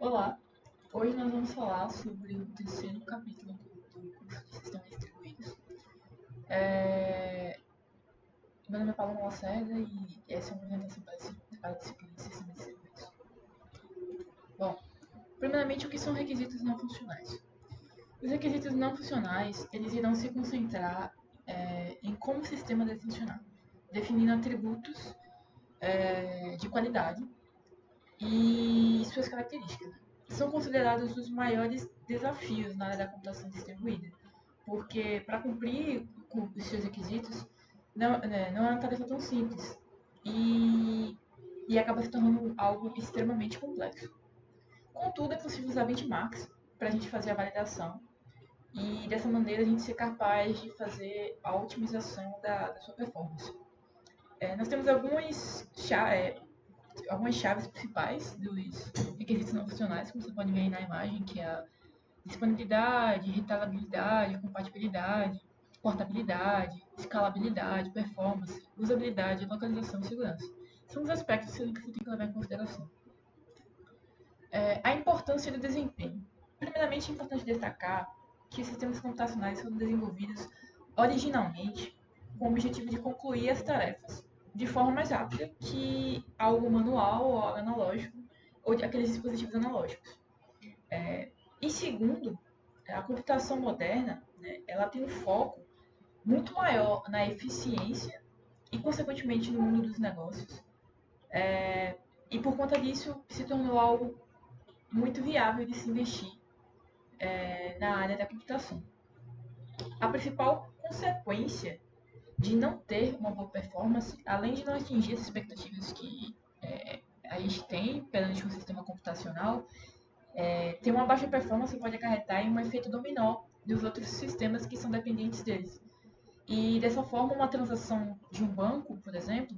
Olá, hoje nós vamos falar sobre o terceiro capítulo do curso de Sistemas Distribuídos. Meu nome é Paulo Lacerda e essa é uma apresentação para a disciplina de Sistemas Distribuídos. Bom, primeiramente, o que são requisitos não funcionais? Os requisitos não funcionais, eles irão se concentrar em como o sistema deve funcionar, definindo atributos de qualidade e suas características. São considerados os maiores desafios na área da computação distribuída, porque para cumprir com os seus requisitos não é uma tarefa tão simples e acaba se tornando algo extremamente complexo. Contudo, é possível usar benchmarks para a gente fazer a validação e dessa maneira a gente ser capaz de fazer a otimização da sua performance. Nós temos algumas chaves principais dos requisitos não funcionais, como você pode ver aí na imagem, que é a disponibilidade, rentabilidade, compatibilidade, portabilidade, escalabilidade, performance, usabilidade, localização e segurança. São os aspectos que você tem que levar em consideração. A importância do desempenho. Primeiramente, é importante destacar que os sistemas computacionais foram desenvolvidos originalmente com o objetivo de concluir as tarefas de forma mais rápida que algo manual ou algo analógico, ou de aqueles dispositivos analógicos. E segundo, a computação moderna, né, ela tem um foco muito maior na eficiência e, consequentemente, no mundo dos negócios. E por conta disso, se tornou algo muito viável de se investir na área da computação. A principal consequência de não ter uma boa performance, além de não atingir as expectativas que a gente tem perante um sistema computacional, ter uma baixa performance pode acarretar em um efeito dominó dos outros sistemas que são dependentes deles. E dessa forma, uma transação de um banco, por exemplo,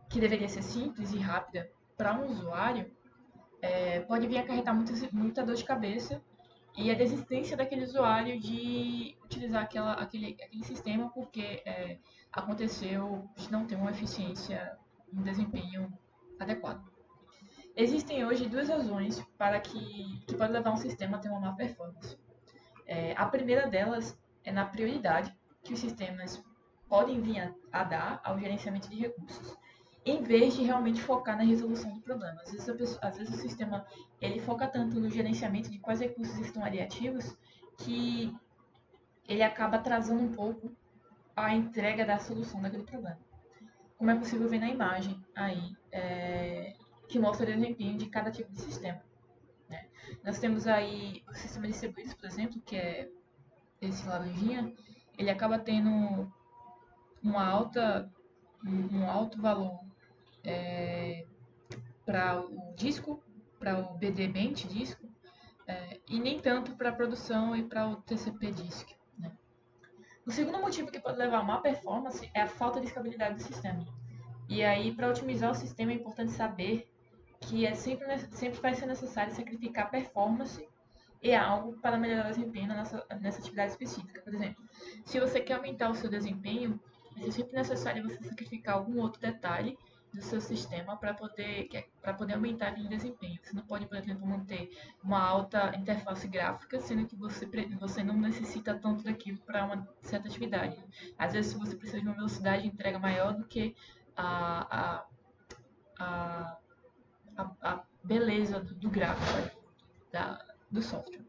que deveria ser simples e rápida para um usuário, pode vir a acarretar muita dor de cabeça e a desistência daquele usuário de utilizar aquele sistema porque aconteceu de não ter uma eficiência e um desempenho adequado. Existem hoje duas razões para que pode levar um sistema a ter uma má performance. A primeira delas é na prioridade que os sistemas podem vir a dar ao gerenciamento de recursos, em vez de realmente focar na resolução do problema. Às vezes o sistema ele foca tanto no gerenciamento de quais recursos estão ali ativos que ele acaba atrasando um pouco a entrega da solução daquele problema. Como é possível ver na imagem aí, que mostra o desempenho de cada tipo de sistema. Né? Nós temos aí o sistema de distribuídos, por exemplo, que é esse laranjinha, ele acaba tendo uma um alto valor para o disco, para o BD Bench disco, e nem tanto para a produção e para o TCP disk. Né? O segundo motivo que pode levar a má performance é a falta de escalabilidade do sistema. E aí, para otimizar o sistema, é importante saber que sempre vai ser necessário sacrificar performance e algo para melhorar o desempenho nessa atividade específica. Por exemplo, se você quer aumentar o seu desempenho, é sempre necessário você sacrificar algum outro detalhe do seu sistema para poder aumentar aquele desempenho. Você não pode, por exemplo, manter uma alta interface gráfica, sendo que você não necessita tanto daquilo para uma certa atividade. Às vezes, você precisa de uma velocidade de entrega maior do que a, a, a beleza do gráfico do software.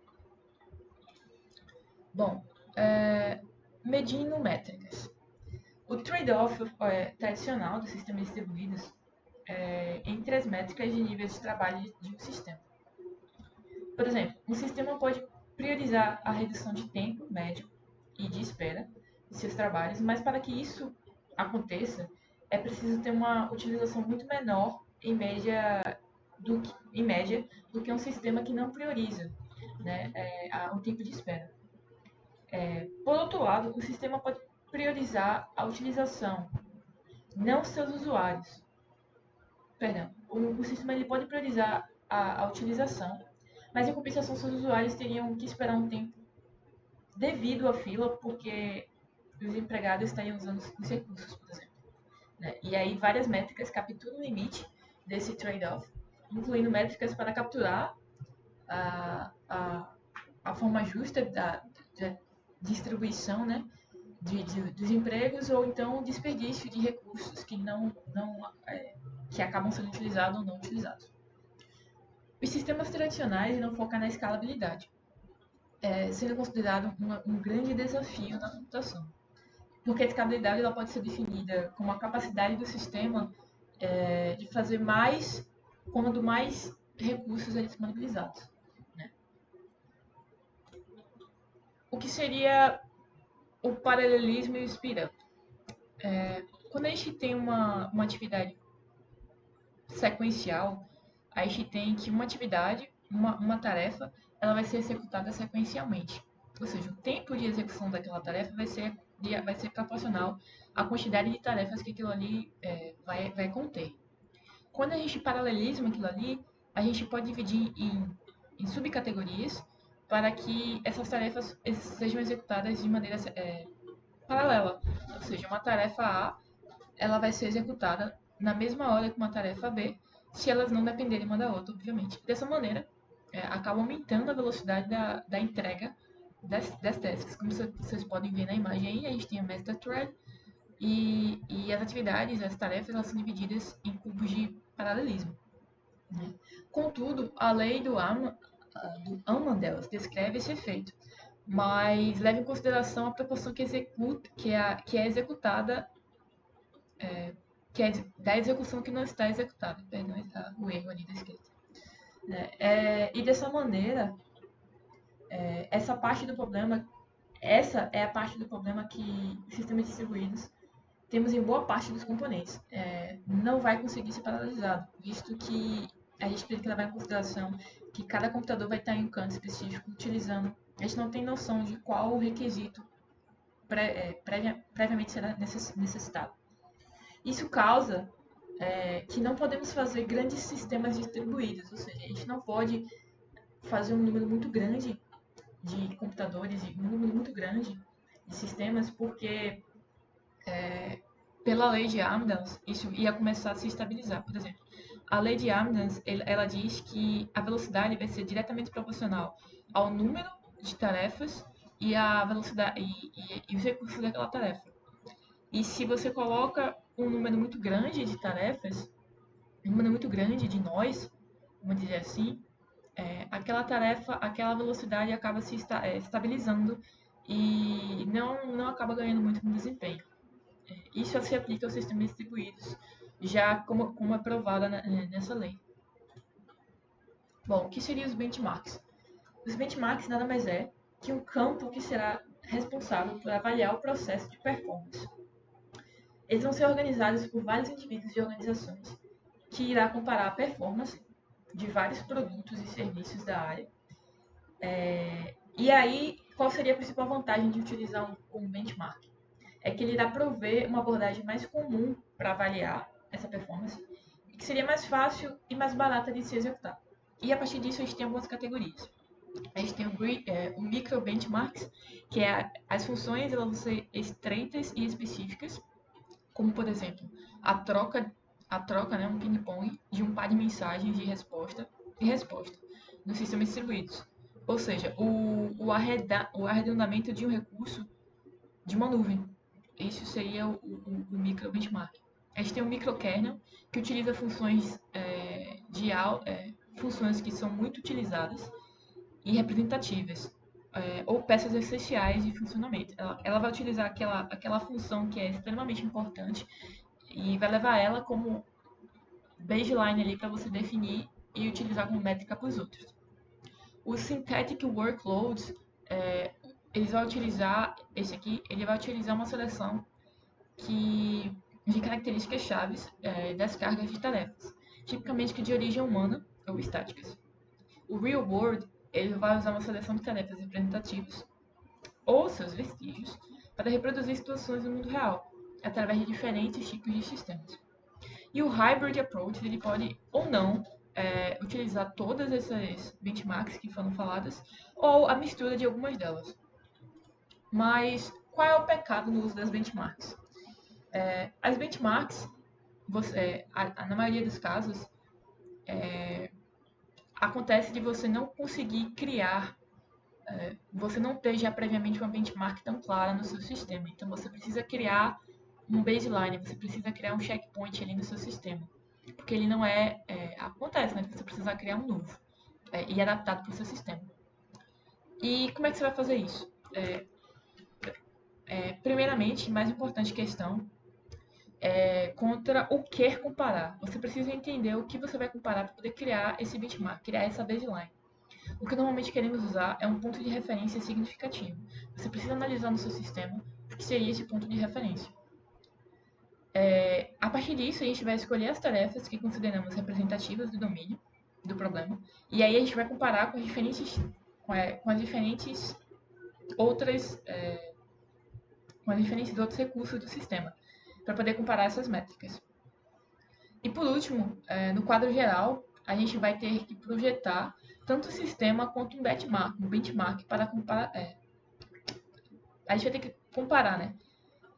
Bom, medindo métricas. O trade-off tradicional dos sistemas distribuídos entre as métricas de níveis de trabalho de um sistema. Por exemplo, um sistema pode priorizar a redução de tempo médio e de espera de seus trabalhos, mas para que isso aconteça, é preciso ter uma utilização muito menor em média do que um sistema que não prioriza, né, o tempo de espera. Por outro lado, o sistema pode priorizar a utilização, não seus usuários. Perdão, o sistema ele pode priorizar a utilização, mas em compensação seus usuários teriam que esperar um tempo devido à fila, porque os empregados estariam usando os recursos, por exemplo. Né? E aí várias métricas capturam o limite desse trade-off, incluindo métricas para capturar a forma justa da distribuição, né, dos empregos, ou então o desperdício de recursos que acabam sendo utilizados ou não utilizados. Os sistemas tradicionais não focam na escalabilidade, sendo considerado um grande desafio na computação. Porque a escalabilidade ela pode ser definida como a capacidade do sistema de fazer mais quando mais recursos são disponibilizados. Né? O que seria o paralelismo e o speedup? Quando a gente tem uma atividade sequencial, a gente tem que uma atividade, uma tarefa, ela vai ser executada sequencialmente. Ou seja, o tempo de execução daquela tarefa vai ser proporcional à quantidade de tarefas que aquilo ali vai conter. Quando a gente paraleliza aquilo ali, a gente pode dividir em subcategorias para que essas tarefas sejam executadas de maneira paralela. Ou seja, uma tarefa A ela vai ser executada na mesma hora que uma tarefa B, se elas não dependerem uma da outra, obviamente. Dessa maneira, acaba aumentando a velocidade da entrega das tasks. Como vocês podem ver na imagem aí, a gente tem a master thread e as atividades, as tarefas, elas são divididas em cubos de paralelismo. Né? Contudo, a lei do Amandel descreve esse efeito, mas leva em consideração a proporção que é executada da execução que não está executada. Perdão, está o erro ali da esquerda. E dessa maneira, essa é a parte do problema que sistemas distribuídos temos em boa parte dos componentes. Não vai conseguir ser paralisado, visto que a gente tem que levar em consideração que cada computador vai estar em um canto específico utilizando. A gente não tem noção de qual requisito previamente será necessitado. Isso causa que não podemos fazer grandes sistemas distribuídos, ou seja, a gente não pode fazer um número muito grande de computadores, um número muito grande de sistemas, porque pela lei de Amdahl's isso ia começar a se estabilizar. Por exemplo, a lei de Amdahl's ela diz que a velocidade vai ser diretamente proporcional ao número de tarefas e a velocidade e os recursos daquela tarefa. E se você coloca um número muito grande de tarefas, um número muito grande de nós, vamos dizer assim, aquela tarefa, aquela velocidade acaba se estabilizando e não acaba ganhando muito no desempenho. Isso se aplica aos sistemas distribuídos, já como aprovada nessa lei. Bom, o que seriam os benchmarks? Os benchmarks nada mais é que um campo que será responsável por avaliar o processo de performance. Eles vão ser organizados por vários indivíduos e organizações, que irá comparar a performance de vários produtos e serviços da área. E aí, qual seria a principal vantagem de utilizar um benchmark? É que ele irá prover uma abordagem mais comum para avaliar essa performance, e que seria mais fácil e mais barata de se executar. E a partir disso, a gente tem algumas categorias. A gente tem o micro benchmarks, que as funções elas vão ser estreitas e específicas, como por exemplo, a troca, né, um ping-pong de um par de mensagens de resposta e resposta nos sistemas distribuídos. Ou seja, o arredondamento de um recurso de uma nuvem. Isso seria o micro benchmark. A gente tem o microkernel, que utiliza funções funções que são muito utilizadas e representativas, ou peças essenciais de funcionamento. Ela vai utilizar aquela função que é extremamente importante e vai levar ela como baseline ali para você definir e utilizar como métrica para os outros. Os synthetic workloads, eles vão utilizar ele vai utilizar uma seleção de características chaves das cargas de tarefas, tipicamente de origem humana ou estáticas. O real world ele vai usar uma seleção de tarefas representativas ou seus vestígios para reproduzir situações no mundo real, através de diferentes tipos de sistemas. E o hybrid approach ele pode ou não utilizar todas essas benchmarks que foram faladas, ou a mistura de algumas delas. Mas qual é o pecado no uso das benchmarks? As benchmarks, na maioria dos casos, acontece de você não conseguir criar, você não ter já previamente uma benchmark tão clara no seu sistema. Então você precisa criar um baseline, você precisa criar um checkpoint ali no seu sistema. Porque ele não acontece, né? Você precisa criar um novo e adaptado para o seu sistema. E como é que você vai fazer isso? Primeiramente, mais importante questão, contra o que comparar. Você precisa entender o que você vai comparar para poder criar esse benchmark, criar essa baseline. O que normalmente queremos usar é um ponto de referência significativo. Você precisa analisar no seu sistema o que seria esse ponto de referência. A partir disso, a gente vai escolher as tarefas que consideramos representativas do domínio do problema, e aí a gente vai comparar com as diferentes outras com as diferentes outros recursos do sistema, para poder comparar essas métricas. E por último, no quadro geral, a gente vai ter que projetar tanto o sistema quanto um benchmark para comparar. A gente vai ter que comparar, né,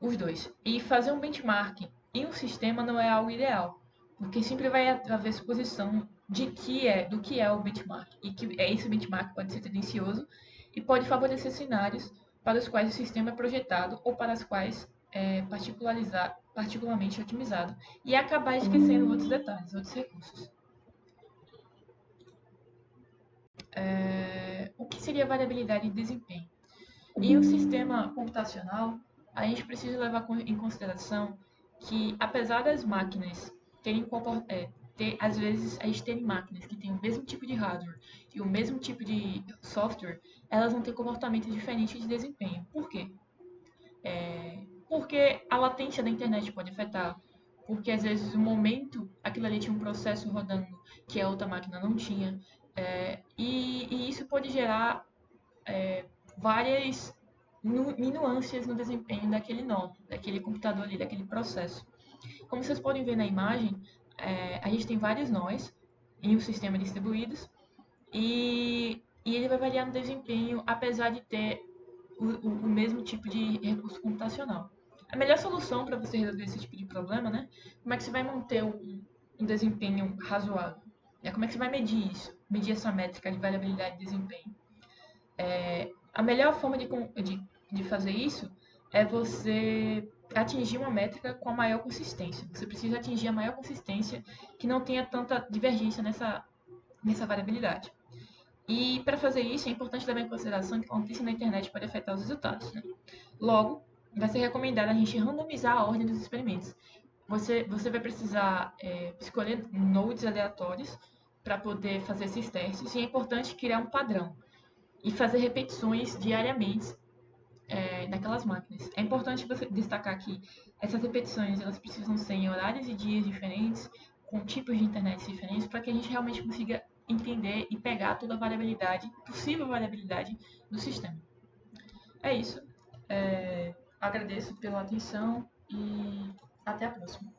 os dois. E fazer um benchmark em um sistema não é algo ideal, porque sempre vai haver suposição do que é o benchmark, e que esse benchmark pode ser tendencioso e pode favorecer cenários para os quais o sistema é projetado ou para os quais é particularmente otimizado, e acabar esquecendo outros detalhes, outros recursos. O que seria variabilidade de desempenho? Em um sistema computacional, a gente precisa levar em consideração que, apesar das máquinas às vezes a gente tem máquinas que têm o mesmo tipo de hardware e o mesmo tipo de software, elas vão ter comportamentos diferentes de desempenho. Por quê? Porque a latência da internet pode afetar, porque às vezes no momento aquilo ali tinha um processo rodando que a outra máquina não tinha, e isso pode gerar várias nuances no desempenho daquele nó, daquele computador ali, daquele processo. Como vocês podem ver na imagem, a gente tem vários nós em um sistema distribuídos e ele vai variar no desempenho, apesar de ter o mesmo tipo de recurso computacional. A melhor solução para você resolver esse tipo de problema, né? Como é que você vai manter um desempenho razoável? Como é que você vai medir isso? Medir essa métrica de variabilidade de desempenho? A melhor forma de fazer isso é você atingir uma métrica com a maior consistência. Você precisa atingir a maior consistência que não tenha tanta divergência nessa variabilidade. E para fazer isso, é importante levar em consideração que a notícia na internet pode afetar os resultados, né? Logo, vai ser recomendado a gente randomizar a ordem dos experimentos. Você vai precisar escolher nodes aleatórios para poder fazer esses testes, e é importante criar um padrão e fazer repetições diariamente naquelas máquinas. É importante você destacar que essas repetições elas precisam ser em horários e dias diferentes, com tipos de internet diferentes, para que a gente realmente consiga entender e pegar toda a variabilidade, possível variabilidade do sistema. É isso. Agradeço pela atenção e até a próxima.